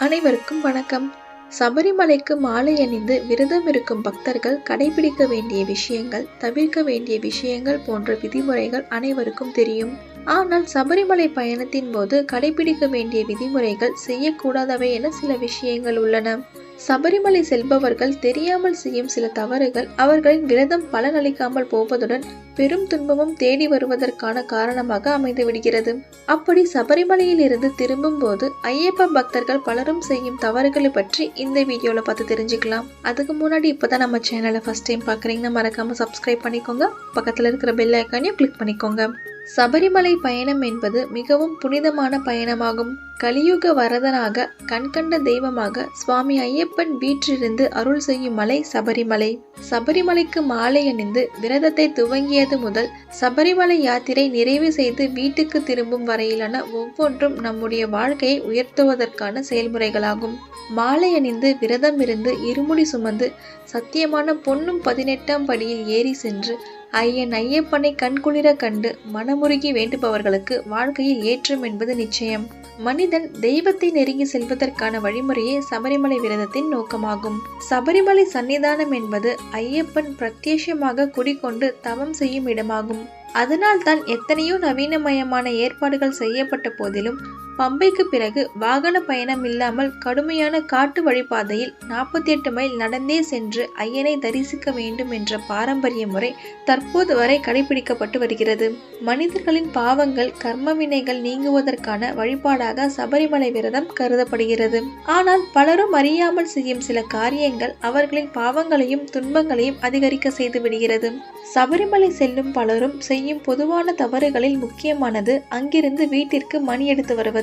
அனைவருக்கும் வணக்கம். சபரிமலைக்கு மாலை அணிந்து விரதம் இருக்கும் பக்தர்கள் கடைபிடிக்க வேண்டிய விஷயங்கள், தவிர்க்க வேண்டிய விஷயங்கள் போன்ற விதிமுறைகள் அனைவருக்கும் தெரியும். ஆனால் சபரிமலை பயணத்தின் போது கடைபிடிக்க வேண்டிய விதிமுறைகள், செய்யக்கூடாதவை என சில விஷயங்கள் உள்ளன. சபரிமலை செல்பவர்கள் தெரியாமல் செய்யும் சில தவறுகள் அவர்களின் விரதம் பலனளிக்காமல் போவதுடன் பெரும் துன்பமும் தேடி வருவதற்கான காரணமாக அமைந்து விடுகிறது. அப்படி சபரிமலையில் இருந்து திரும்பும் போது ஐயப்ப பக்தர்கள் பலரும் செய்யும் தவறுகளை பற்றி இந்த வீடியோல பார்த்து தெரிஞ்சுக்கலாம். அதுக்கு முன்னாடி இப்பதான் நம்ம சேனலை ஃபர்ஸ்ட் டைம் பாக்குறீங்கன்னா மறக்காம சப்ஸ்கிரைப் பண்ணிக்கோங்க. பக்கத்துல இருக்கிற பெல் ஐக்கானையும் கிளிக் பண்ணிக்கோங்க. சபரிமலை பயணம் என்பது மிகவும் புனிதமான பயணமாகும். கலியுக வரதனாக கண்கண்ட தெய்வமாக சுவாமி ஐயப்பன் வீற்றிருந்து அருள் செய்யும் மலை சபரிமலை. சபரிமலைக்கு மாலை அணிந்து விரதத்தை துவங்கியது முதல் சபரிமலை யாத்திரை நிறைவு செய்து வீட்டுக்கு திரும்பும் வரையிலான ஒவ்வொன்றும் நம்முடைய வாழ்க்கையை உயர்த்துவதற்கான செயல்முறைகளாகும். மாலை அணிந்து விரதம் இருந்து இருமுடி சுமந்து சத்தியமான பொன்னும் 18ஆம் படியில் ஏறி சென்று ஐயப்பனை கண்குளிர கண்டு மனமுருகி வேண்டுபவர்களுக்கு வாழ்க்கையில் ஏற்றம் என்பது நிச்சயம். மனிதன் தெய்வத்தை நெருங்கி செல்வதற்கான வழிமுறையே சபரிமலை விரதத்தின் நோக்கமாகும். சபரிமலை சன்னிதானம் என்பது ஐயப்பன் பிரத்யேஷமாக குடிகொண்டு தவம் செய்யும் இடமாகும். அதனால் தான் எத்தனையோ நவீனமயமான ஏற்பாடுகள் செய்யப்பட்ட போதிலும் பம்பைக்கு பிறகு வாகன பயணம் இல்லாமல் கடுமையான காட்டு வழிபாதையில் 48 மைல் நடந்தே சென்று ஐயனை தரிசிக்க வேண்டும் என்ற பாரம்பரிய முறை தற்போது வரை கடைபிடிக்கப்பட்டு வருகிறது. மனிதர்களின் பாவங்கள், கர்ம வினைகள் நீங்குவதற்கான வழிபாடாக சபரிமலை விரதம் கருதப்படுகிறது. ஆனால் பலரும் அறியாமல் செய்யும் சில காரியங்கள் அவர்களின் பாவங்களையும் துன்பங்களையும் அதிகரிக்க செய்து விடுகிறது. சபரிமலை செல்லும் பலரும் செய்யும் பொதுவான தவறுகளில் முக்கியமானது அங்கிருந்து வீட்டிற்கு மணி எடுத்து வருவது.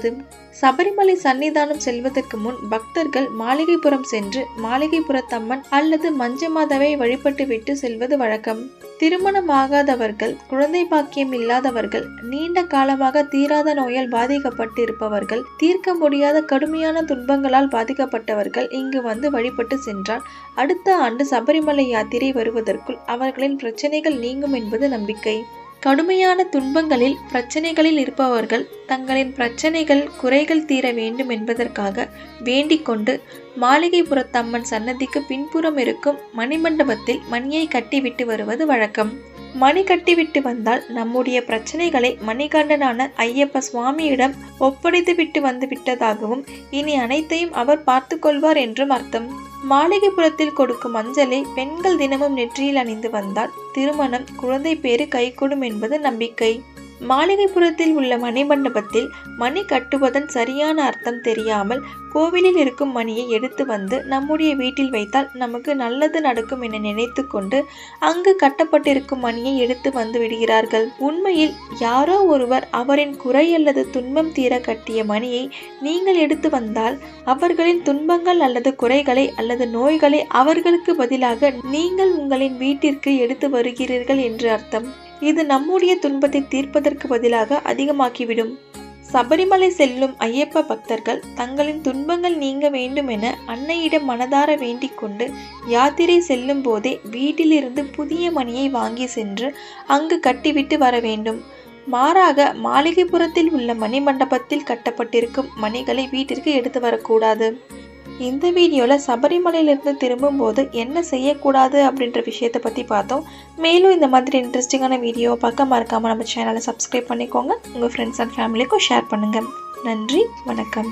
சபரிமலை சன்னிதானம் செல்வதற்கு முன் பக்தர்கள் மாளிகைப்புறம் சென்று மாளிகைப்புறத்தம்மன் அல்லது மஞ்சமாதாவை வழிபட்டு விட்டு செல்வது வழக்கம். திருமணமாகாதவர்கள், குழந்தை பாக்கியம் இல்லாதவர்கள், நீண்ட காலமாக தீராத நோயால் பாதிக்கப்பட்டு இருப்பவர்கள், தீர்க்க முடியாத கடுமையான துன்பங்களால் பாதிக்கப்பட்டவர்கள் இங்கு வந்து வழிபட்டு சென்றால் அடுத்த ஆண்டு சபரிமலை யாத்திரை வருவதற்குள் அவர்களின் பிரச்சனைகள் நீங்கும் என்பது நம்பிக்கை. கடுமையான துன்பங்களில், பிரச்சனைகளில் இருப்பவர்கள் தங்களின் பிரச்சனைகள், குறைகள் தீர வேண்டும் என்பதற்காக வேண்டிக் கொண்டு மாளிகைப்புறத்தம்மன் சன்னதிக்கு பின்புறம் இருக்கும் மணிமண்டபத்தில் மணியை கட்டிவிட்டு வருவது வழக்கம். மணி கட்டிவிட்டு வந்தால் நம்முடைய பிரச்சனைகளை மணிகண்டனான ஐயப்ப சுவாமியிடம் ஒப்படைத்து விட்டு வந்து விட்டதாகவும் இனி அனைத்தையும் அவர் பார்த்து கொள்வார் என்றும் அர்த்தம். மாளிகைப்புறத்தில் கொடுக்கும் மஞ்சளை பெண்கள் தினமும் நெற்றியில் அணிந்து வந்தால் திருமணம், குழந்தை பேறு கைகூடும் என்பது நம்பிக்கை. மாளிகைப்புறத்தில் உள்ள மணிமண்டபத்தில் மணி கட்டுவதன் சரியான அர்த்தம் தெரியாமல் கோவிலில் இருக்கும் மணியை எடுத்து வந்து நம்முடைய வீட்டில் வைத்தால் நமக்கு நல்லது நடக்கும் என நினைத்து கொண்டு அங்கு கட்டப்பட்டிருக்கும் மணியை எடுத்து வந்து விடுகிறார்கள். உண்மையில் யாரோ ஒருவர் அவரின் குறை அல்லது துன்பம் தீர கட்டிய மணியை நீங்கள் எடுத்து வந்தால் அவர்களின் துன்பங்கள் அல்லது குறைகளை அல்லது நோய்களை அவர்களுக்கு பதிலாக நீங்கள் உங்களின் வீட்டிற்கு எடுத்து வருகிறீர்கள் என்று அர்த்தம். இது நம்முடைய துன்பத்தை தீர்ப்பதற்கு பதிலாக அதிகமாக்கிவிடும். சபரிமலை செல்லும் ஐயப்ப பக்தர்கள் தங்களின் துன்பங்கள் நீங்க வேண்டும் என அன்னையிடம் மனதார வேண்டிக் கொண்டு யாத்திரை செல்லும் போதே வீட்டிலிருந்து புதிய மணியை வாங்கி சென்று அங்கு கட்டிவிட்டு வர வேண்டும். மாறாக மாளிகைப்புறத்தில் உள்ள மணிமண்டபத்தில் கட்டப்பட்டிருக்கும் மணிகளை வீட்டிற்கு எடுத்து வரக்கூடாது. இந்த வீடியோவில் சபரிமலையிலிருந்து திரும்பும் போது என்ன செய்யக்கூடாது அப்படின்ற விஷயத்தை பற்றி பார்த்தோம். மேலும் இந்த மாதிரி இன்ட்ரெஸ்டிங்கான வீடியோவை பார்க்க மறக்காமல் நம்ம சேனலை சப்ஸ்கிரைப் பண்ணிக்கோங்க. உங்கள் ஃப்ரெண்ட்ஸ் அண்ட் ஃபேமிலிக்கும் ஷேர் பண்ணுங்கள். நன்றி, வணக்கம்.